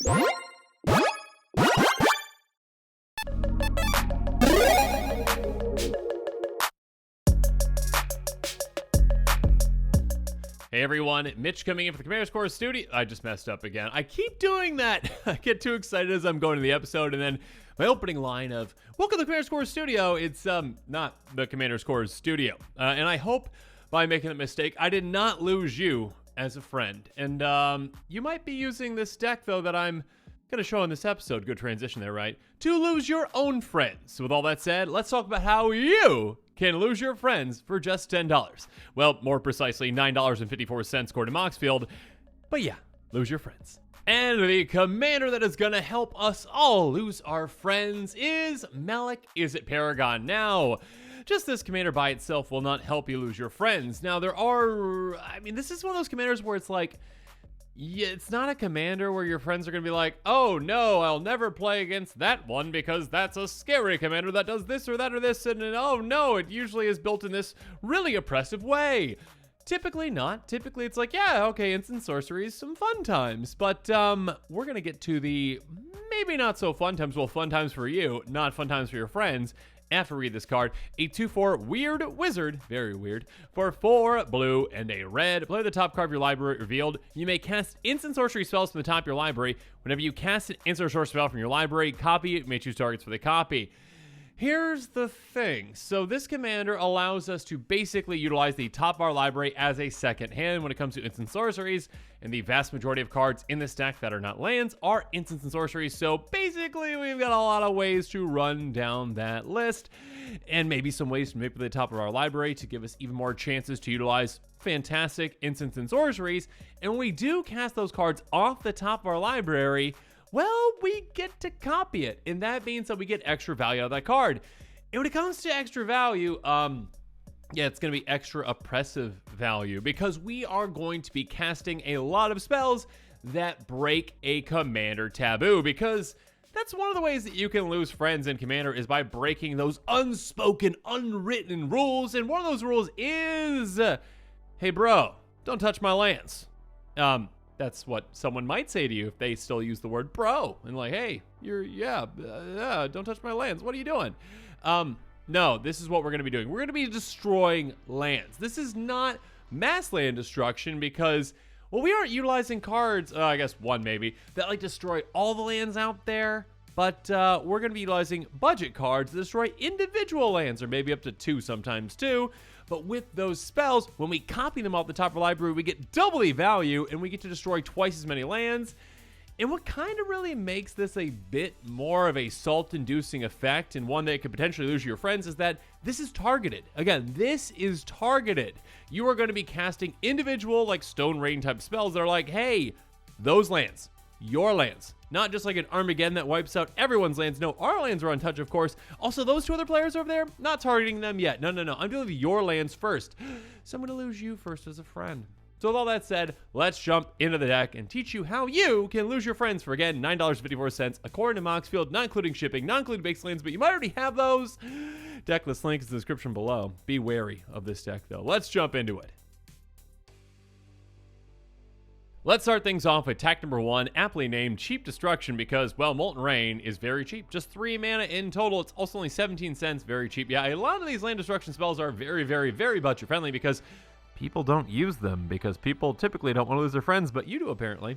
Hey everyone, Mitch coming in for the Commander Score Studio. I just messed up again. I keep doing that. I get too excited as I'm going to the episode, and then my opening line of "Welcome to the Commander Score Studio." It's not the Commander Score Studio, and I hope by making that mistake, I did not lose you as a friend. And you might be using this deck though that I'm gonna show in this episode. Good transition there, right? To lose your own friends. So with all that said, let's talk about how you can lose your friends for just $10. Well, more precisely, $9.54 according to Moxfield. But yeah, lose your friends. And the commander that is going to help us all lose our friends is Malik Izzet Paragon. Now, just this commander by itself will not help you lose your friends. Now, this is one of those commanders where it's like, yeah, it's not a commander where your friends are going to be like, oh no, I'll never play against that one because that's a scary commander that does this or that or this, and oh no, it usually is built in this really oppressive way. Typically not. Typically it's like, yeah, okay, instant sorceries, some fun times. But we're going to get to the maybe not so fun times. Well, fun times for you, not fun times for your friends. After we read this card, a 2/4 weird wizard, very weird, for 4 blue and a red. Play the top card of your library revealed. You may cast instant sorcery spells from the top of your library. Whenever you cast an instant sorcery spell from your library, copy it. You may choose targets for the copy. Here's the thing. So this commander allows us to basically utilize the top of our library as a second hand when it comes to instant sorceries, and the vast majority of cards in this deck that are not lands are instants and sorceries. So basically we've got a lot of ways to run down that list, and maybe some ways to manipulate the top of our library to give us even more chances to utilize fantastic instants and sorceries. And when we do cast those cards off the top of our library, well, we get to copy it, and that means that we get extra value out of that card. And when it comes to extra value, yeah, it's going to be extra oppressive value because we are going to be casting a lot of spells that break a commander taboo, because that's one of the ways that you can lose friends in Commander is by breaking those unspoken, unwritten rules. And one of those rules is, hey bro, don't touch my lands. That's what someone might say to you if they still use the word bro. And like, hey, don't touch my lands. What are you doing? No, this is what we're going to be doing. We're going to be destroying lands. This is not mass land destruction because, well, we aren't utilizing cards, I guess one maybe, that like destroy all the lands out there. But we're going to be utilizing budget cards to destroy individual lands, or maybe up to 2 sometimes too. But with those spells, when we copy them off the top of our library, we get double the value, and we get to destroy twice as many lands. And what kind of really makes this a bit more of a salt-inducing effect, and one that could potentially lose your friends, is that this is targeted. Again, this is targeted. You are going to be casting individual, like Stone Rain type spells that are like, hey, those lands, your lands. Not just like an Armageddon that wipes out everyone's lands. No, our lands are untouched, of course. Also, those 2 other players over there, not targeting them yet. No. I'm dealing with your lands first. So I'm going to lose you first as a friend. So with all that said, let's jump into the deck and teach you how you can lose your friends for, again, $9.54, according to Moxfield, not including shipping, not including base lands, but you might already have those. Deck list link is in the description below. Be wary of this deck, though. Let's jump into it. Let's start things off with tack number 1, aptly named Cheap Destruction, because, well, Molten Rain is very cheap. Just 3 mana in total. It's also only 17 cents. Very cheap. Yeah, a lot of these land destruction spells are very, very, very budget friendly because people don't use them, because people typically don't want to lose their friends, but you do apparently.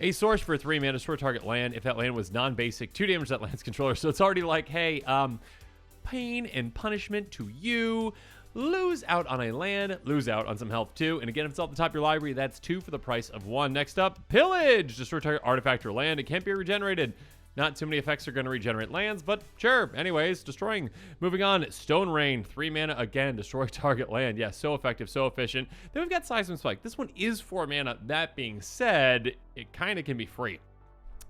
A source for 3 mana, destroy target land. If that land was non-basic, 2 damage to that land's controller. So it's already like, hey, pain and punishment to you. Lose out on a land, lose out on some health too. And again, if it's off the top of your library, that's 2 for the price of 1. Next up, Pillage. Destroy target artifact or land. It can't be regenerated. Not too many effects are going to regenerate lands, but sure. Anyways, destroying. Moving on, Stone Rain. 3 mana again, destroy target land. Yeah, so effective, so efficient. Then we've got Seismic Spike. This one is 4 mana. That being said, it kind of can be free.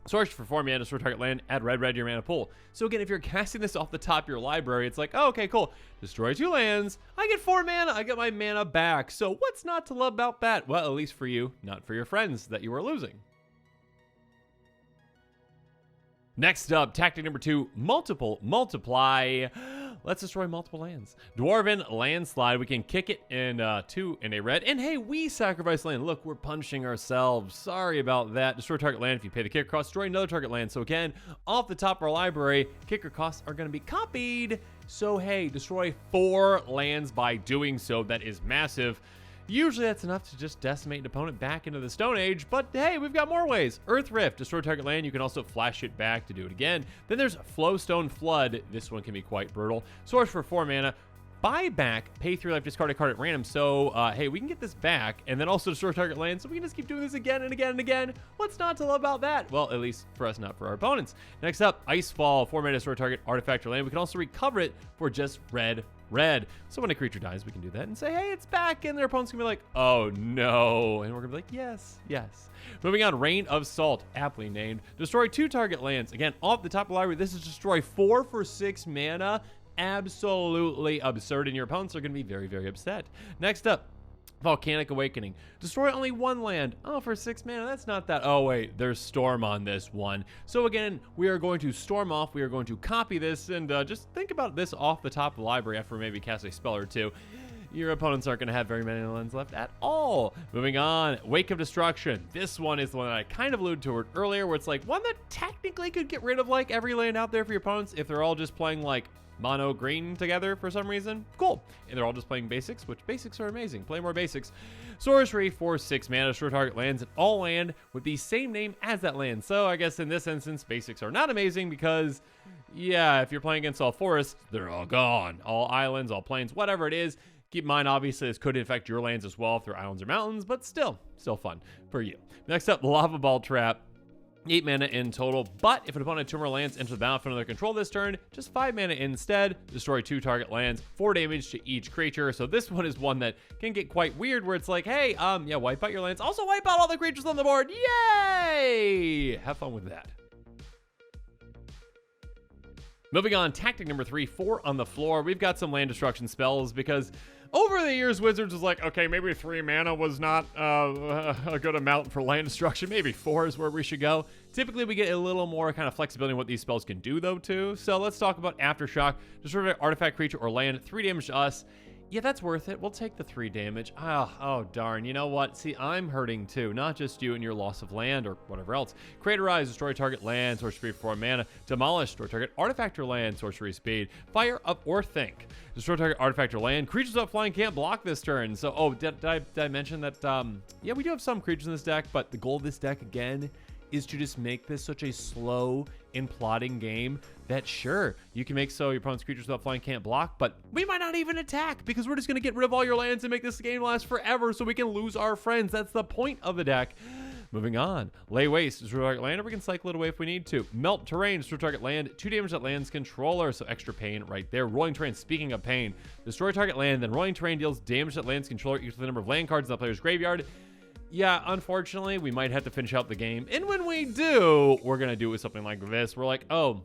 Source for 4 mana, destroy target land, add red to your mana pool. So again, if you're casting this off the top of your library, it's like, oh, okay, cool. Destroy 2 lands, I get 4 mana, I get my mana back. So what's not to love about that? Well, at least for you, not for your friends that you are losing. Next up, tactic number 2, multiply. let's destroy multiple lands. Dwarven Landslide, we can kick it in 2 in a red. And hey, we sacrifice land. Look, we're punishing ourselves. Sorry about that. Destroy target land. If you pay the kicker cost, destroy another target land. So again, off the top of our library, kicker costs are going to be copied. So hey, destroy 4 lands by doing so. That is massive. Usually that's enough to just decimate an opponent back into the Stone Age, but hey, we've got more ways. Earth Rift, destroy target land. You can also flash it back to do it again. Then there's Flowstone Flood. This one can be quite brutal. Source for 4 mana. Buy back, pay 3 life, discard a card at random. So, hey, we can get this back, and then also destroy target land, so we can just keep doing this again and again and again. What's not to love about that? Well, at least for us, not for our opponents. Next up, Icefall, 4 mana, destroy target artifact or land. We can also recover it for just red. So when a creature dies, we can do that and say, hey, it's back, and their opponent's gonna be like, oh no, and we're gonna be like, yes. Moving on, Rain of Salt, aptly named. Destroy 2 target lands. Again, off the top of the library, this is destroy 4 for 6 mana. Absolutely absurd, and your opponents are gonna be very, very upset. Next up, Volcanic Awakening. Destroy only 1 land. Oh, for 6 mana, that's not that. Oh, wait, there's Storm on this one. So again, we are going to storm off. We are going to copy this, and just think about this off the top of the library after maybe cast a spell or 2. Your opponents aren't going to have very many lands left at all. Moving on, Wake of Destruction. This one is the one that I kind of alluded to earlier, where it's like one that technically could get rid of like every land out there for your opponents if they're all just playing like mono green together for some reason. Cool. And they're all just playing basics, which basics are amazing. Play more basics. Sorcery for 6 mana, destroy target lands, and all land with the same name as that land. So I guess in this instance, basics are not amazing because, yeah, if you're playing against all forests, they're all gone. All islands, all plains, whatever it is. Keep in mind, obviously, this could affect your lands as well if they're islands or mountains, but still fun for you. Next up, Lava Ball Trap. 8 mana in total, but if an opponent had 2 more lands enter the battlefield under their control this turn, just 5 mana instead. Destroy 2 target lands, 4 damage to each creature. So this one is one that can get quite weird, where it's like, hey, yeah, wipe out your lands. Also wipe out all the creatures on the board. Yay! Have fun with that. Moving on, tactic number 3, 4 on the floor. We've got some land destruction spells because over the years, Wizards was like, okay, maybe 3 mana was not a good amount for land destruction. Maybe 4 is where we should go. Typically, we get a little more kind of flexibility in what these spells can do, though, too. So let's talk about Aftershock. Destroy an artifact, creature, or land. 3 damage to us. Yeah, that's worth it. We'll take the 3 damage. Oh, darn. You know what? See, I'm hurting too. Not just you and your loss of land or whatever else. Craterize, destroy target land, sorcery speed for 4 mana. Demolish, destroy target artifact or land, sorcery speed. Fire up or think. Destroy target artifact or land. Creatures up flying can't block this turn. So, did I mention that, yeah, we do have some creatures in this deck, but the goal of this deck, again, is to just make this such a slow and plotting game that, sure, you can make so your opponent's creatures without flying can't block, but we might not even attack because we're just going to get rid of all your lands and make this game last forever so we can lose our friends. That's the point of the deck. Moving on. Lay Waste, destroy target land, or we can cycle it away if we need to. Melt Terrain, destroy target land, 2 damage that land's controller, so extra pain right there. Rolling Terrain, speaking of pain, destroy target land, then Rolling Terrain deals damage that land's controller equal to the number of land cards in the player's graveyard. Yeah, unfortunately, we might have to finish out the game. And when we do, we're going to do it with something like this. We're like, oh,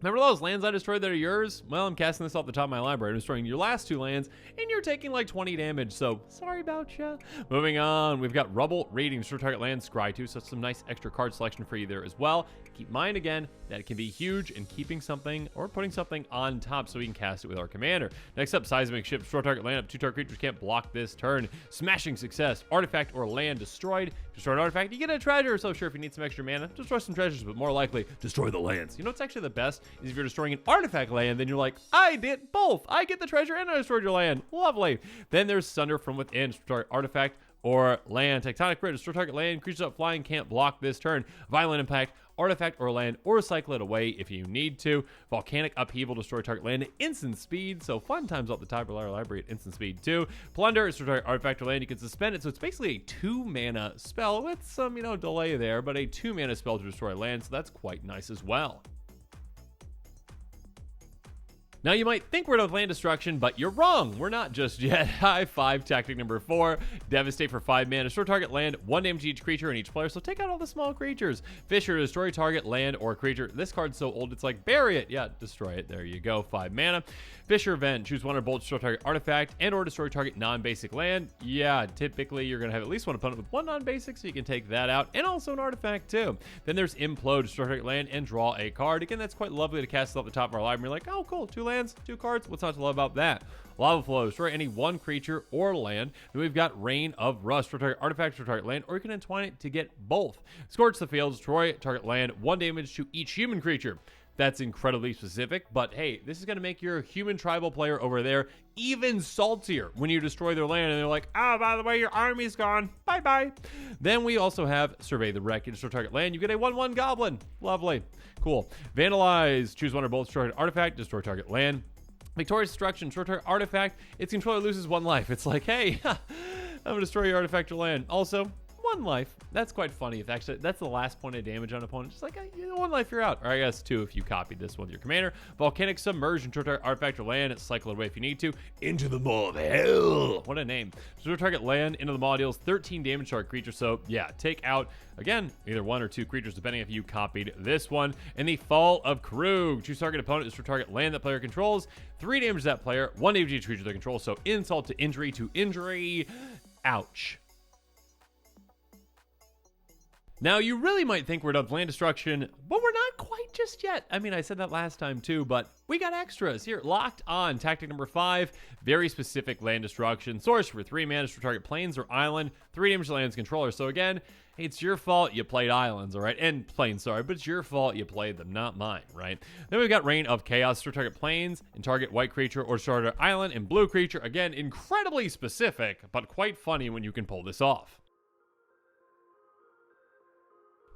remember those lands I destroyed that are yours? Well, I'm casting this off the top of my library. I'm destroying your last 2 lands, and you're taking like 20 damage, so sorry about ya. Moving on, we've got Rubble, Raiding, destroy target land, Scry 2, so some nice extra card selection for you there as well. Keep in mind, again, that it can be huge in keeping something or putting something on top so we can cast it with our commander. Next up, Seismic Shift, destroy target land, up 2 target creatures can't block this turn. Smashing Success, artifact or land destroyed. Destroy an artifact, you get a treasure, so sure, if you need some extra mana, destroy some treasures, but more likely, destroy the lands. You know what's actually the best is if you're destroying an artifact land, then you're like, I did both. I get the treasure and I destroyed your land. Lovely. Then there's Sunder from Within, destroy artifact or land. Tectonic Bridge, destroy target land, creatures up flying can't block this turn. Violent Impact, artifact or land, or cycle it away if you need to. Volcanic Upheaval, destroy target land, instant speed, so fun times off the top of our library at instant speed too. Plunder, destroy target artifact or land, you can suspend it, so it's basically a 2 mana spell with some, delay there, but a 2 mana spell to destroy land, so that's quite nice as well. Now, you might think we're done with land destruction, but you're wrong. We're not just yet. High 5, tactic number 4. Devastate for 5 mana. Destroy target land, 1 damage to each creature and each player, so take out all the small creatures. Fisher, destroy target land or creature. This card's so old, it's like, bury it. Yeah, destroy it. There you go, 5 mana. Fisher Vent, choose 1 or both, destroy target artifact and or destroy target non-basic land. Yeah, typically you're going to have at least one opponent with 1 non-basic, so you can take that out, and also an artifact too. Then there's Implode, destroy target land and draw a card. Again, that's quite lovely to cast it off the top of our library. You're like, oh, cool, 2 lands. lands, 2 cards. What's not to love about that? Lava Flow, destroy any 1 creature or land. Then we've got Rain of Rust, target artifact or target land, or you can entwine it to get both. Scorch the field, destroy target land, 1 damage to each human creature. That's incredibly specific, but hey, this is going to make your human tribal player over there even saltier when you destroy their land and they're like, oh, by the way, your army's gone. Bye-bye. Then we also have Survey the Wreck. You destroy target land, you get a 1/1 goblin. Lovely. Cool. Vandalize. Choose 1 or both. Destroy target artifact. Destroy target land. Victorious Destruction. Destroy target artifact. Its controller loses 1 life. It's like, hey, I'm going to destroy your artifact or land. Also, 1 life. That's quite funny. If actually that's the last point of damage on opponent, just like 1 life, you're out. Or I guess 2 if you copied this one with your commander. Volcanic Submersion, target artifact or land, cycle it away if you need to. Into the Maw of Hell. What a name. Destroy target land, into the Maw deals 13 damage to our creature. So yeah, take out again either 1 or 2 creatures depending if you copied this one. And the Fall of Krug. Choose target opponent, destroy target land that player controls. 3 damage to that player, 1 damage to each creature they control. So insult to injury. Ouch. Now, you really might think we're done with land destruction, but we're not quite just yet. I mean, I said that last time too, but we got extras here. Locked On, tactic number 5, very specific land destruction. Source for 3 mana to target plains or island, 3 damage to land's controller. So again, it's your fault you played islands, all right? And plains, sorry, but it's your fault you played them, not mine, right? Then we've got Reign of Chaos to target plains and target white creature or target island and blue creature. Again, incredibly specific, but quite funny when you can pull this off.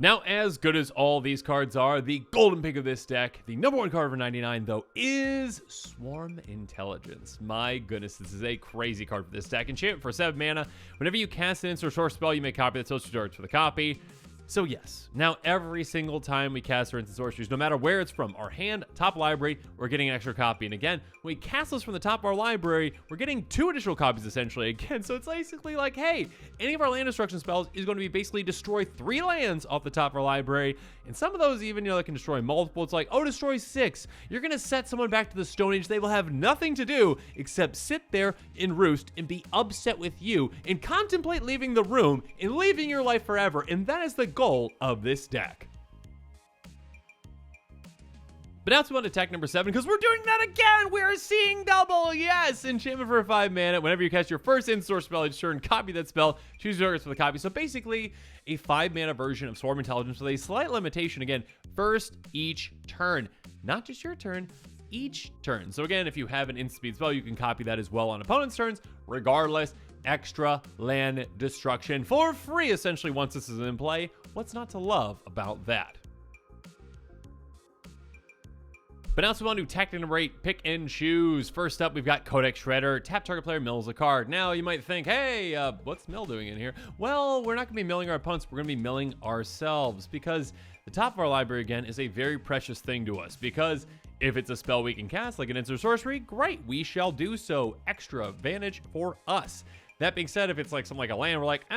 Now, as good as all these cards are, the golden pick of this deck, the number 1 card for 99, though, is Swarm Intelligence. My goodness, this is a crazy card for this deck. Enchantment for 7 mana. Whenever you cast an instant or source spell, you may copy that social targets for the copy. So yes, now every single time we cast our instant sorceries, no matter where it's from, our hand, top library, we're getting an extra copy. And again, when we cast those from the top of our library, we're getting 2 additional copies essentially again. So it's basically like, hey, any of our land destruction spells is going to be basically destroy 3 lands off the top of our library. And some of those even, that can destroy multiple. It's like, oh, destroy 6. You're going to set someone back to the Stone Age. They will have nothing to do except sit there and roost and be upset with you and contemplate leaving the room and leaving your life forever. And that is the goal of this deck. But now let's move on to tech number 7, because we're doing that again. We're seeing double. Yes, enchantment for 5 mana. Whenever you cast your first instant source spell each turn, copy that spell, choose your targets for the copy. So basically a 5 mana version of Swarm Intelligence with a slight limitation. Again, first each turn, not just your turn, each turn. So again, if you have an instant speed spell, you can copy that as well on opponent's turns. Regardless, extra land destruction for free essentially once this is in play. What's not to love about that? But now let's move on to tactic number 8, pick and choose. First up, we've got Codex Shredder. Tap target player, mills a card. Now you might think, hey, what's Mill doing in here? Well, we're not gonna be milling our opponents, we're gonna be milling ourselves, because the top of our library again is a very precious thing to us, because if it's a spell we can cast like an instant sorcery, great, we shall do so. Extra advantage for us. That being said, if it's like something like a land, we're like,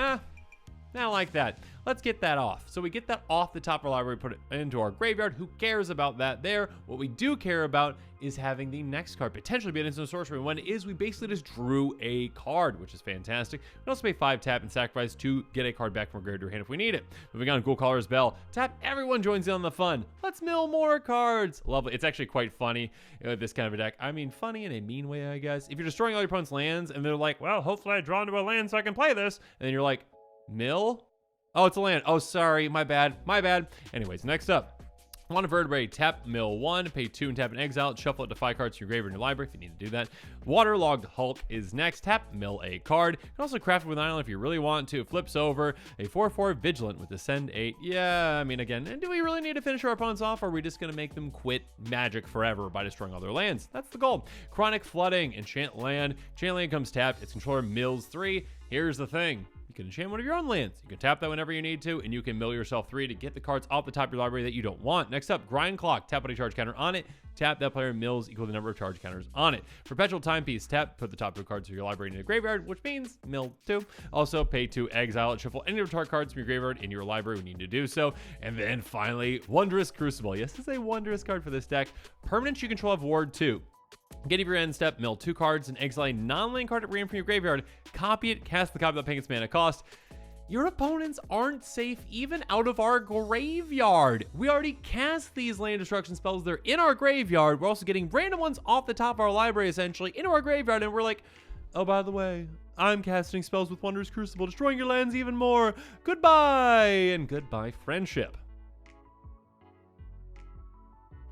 not like that. Let's get that off. So we get that off the top of our library, put it into our graveyard. Who cares about that there? What we do care about is having the next card potentially be an instant sorcery. When it is, we basically just drew a card, which is fantastic. We also pay 5 tap and sacrifice to get a card back from our graveyard to our hand if we need it. Moving on, Ghoul Caller's Bell. Tap, everyone joins in on the fun. Let's mill more cards. Lovely. It's actually quite funny with this kind of a deck. I mean, funny in a mean way, I guess. If you're destroying all your opponent's lands and they're like, well, hopefully I draw into a land so I can play this. And then you're like, mill? Oh, it's a land. Oh, sorry. My bad. Anyways, next up. Want a vertebrae, tap mill 1, pay 2 and tap an exile, shuffle it to 5 cards to your graveyard in your library if you need to do that. Waterlogged Hulk is next, tap mill a card. You can also craft it with an island if you really want to. It flips over a 4/4 Vigilant with Ascend 8. Yeah, I mean, again, do we really need to finish our opponents off, or are we just going to make them quit Magic forever by destroying all their lands? That's the goal. Chronic Flooding, enchant land. Enchant land comes tapped, its controller mills 3. Here's the thing. You can enchant one of your own lands. You can tap that whenever you need to, and you can mill yourself 3 to get the cards off the top of your library that you don't want. Next up, Grind Clock. Tap, put a charge counter on it. Tap, that player mills equal to the number of charge counters on it. Perpetual Timepiece. Tap, put the top 2 cards of your library in the graveyard, which means mill 2. Also, pay 2, exile it, shuffle any of the target cards from your graveyard in your library when you need to do so. And then finally, Wondrous Crucible. Yes, this is a wondrous card for this deck. Permanents you control have Ward 2. Get your end step, mill 2 cards, and exile a non-land card at random from your graveyard. Copy it, cast the copy without paying its mana cost. your opponents aren't safe even out of our graveyard. We already cast these land destruction spells. They're in our graveyard. We're also getting random ones off the top of our library, essentially, into our graveyard. And we're like, oh, by the way, I'm casting spells with Wondrous Crucible, destroying your lands even more. Goodbye, and goodbye, friendship.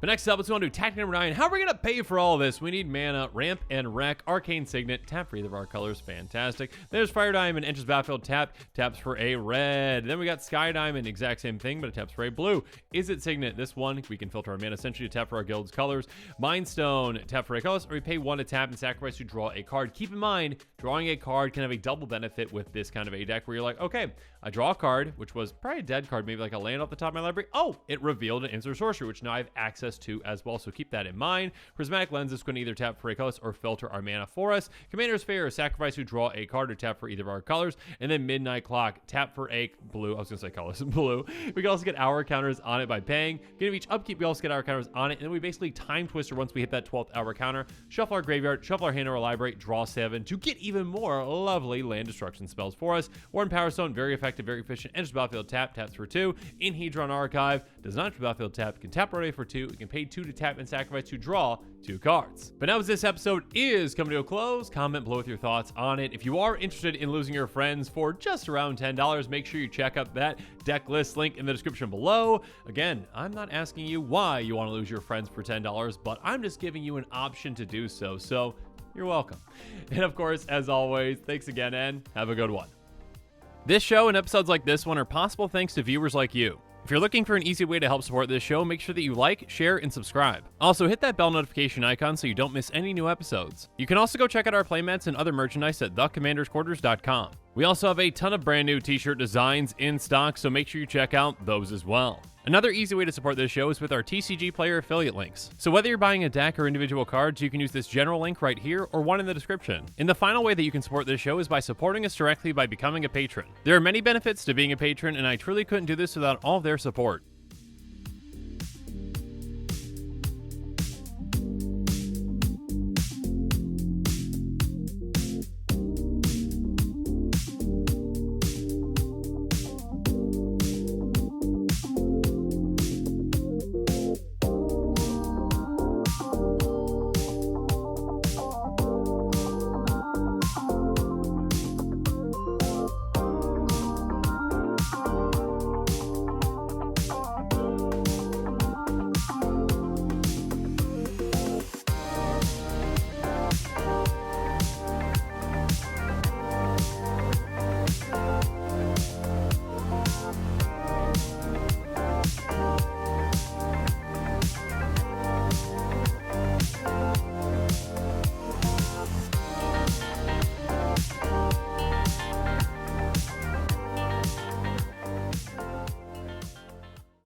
But next up, let's go on to tactic number 9. How are we going to pay for all of this? We need mana, ramp, and wreck. Arcane Signet, tap for either of our colors. Fantastic. There's Fire Diamond, enters battlefield, taps for a red. Then we got Sky Diamond, exact same thing, but it taps for a blue. Is it Signet? This one, we can filter our mana essentially to tap for our guild's colors. Mind Stone, tap for a colors, or we pay 1 to tap and sacrifice to draw a card. Keep in mind, drawing a card can have a double benefit with this kind of a deck where you're like, okay, I draw a card, which was probably a dead card, maybe like a land off the top of my library. Oh, it revealed an instant sorcery, which now I have access to as well, so keep that in mind. Prismatic Lens is going to either tap for a color or filter our mana for us. Commander's Fair, sacrifice to draw a card or tap for either of our colors. And then Midnight Clock, tap for a blue. I was going to say colors, blue. We can also get hour counters on it by paying. Getting each upkeep, we also get hour counters on it. And then we basically time twister once we hit that 12th hour counter. Shuffle our graveyard, shuffle our hand or our library, draw 7 to get even more lovely land destruction spells for us. Warren Power Stone, very effective, very efficient. Enters battlefield, taps for 2. Inhedron Archive, does not enter battlefield, tap, can tap right away for 2. We can pay 2 to tap and sacrifice to draw 2 cards. But now as this episode is coming to a close, comment below with your thoughts on it. If you are interested in losing your friends for just around $10, make sure you check out that deck list link in the description below. Again, I'm not asking you why you want to lose your friends for $10, but I'm just giving you an option to do so. So you're welcome. And of course, as always, thanks again and have a good one. This show and episodes like this one are possible thanks to viewers like you. If you're looking for an easy way to help support this show, make sure that you like, share, and subscribe. Also, hit that bell notification icon so you don't miss any new episodes. You can also go check out our playmats and other merchandise at thecommandersquarters.com. We also have a ton of brand new t-shirt designs in stock, so make sure you check out those as well. Another easy way to support this show is with our TCG Player affiliate links. So whether you're buying a deck or individual cards, you can use this general link right here or one in the description. And the final way that you can support this show is by supporting us directly by becoming a patron. There are many benefits to being a patron, and I truly couldn't do this without all of their support.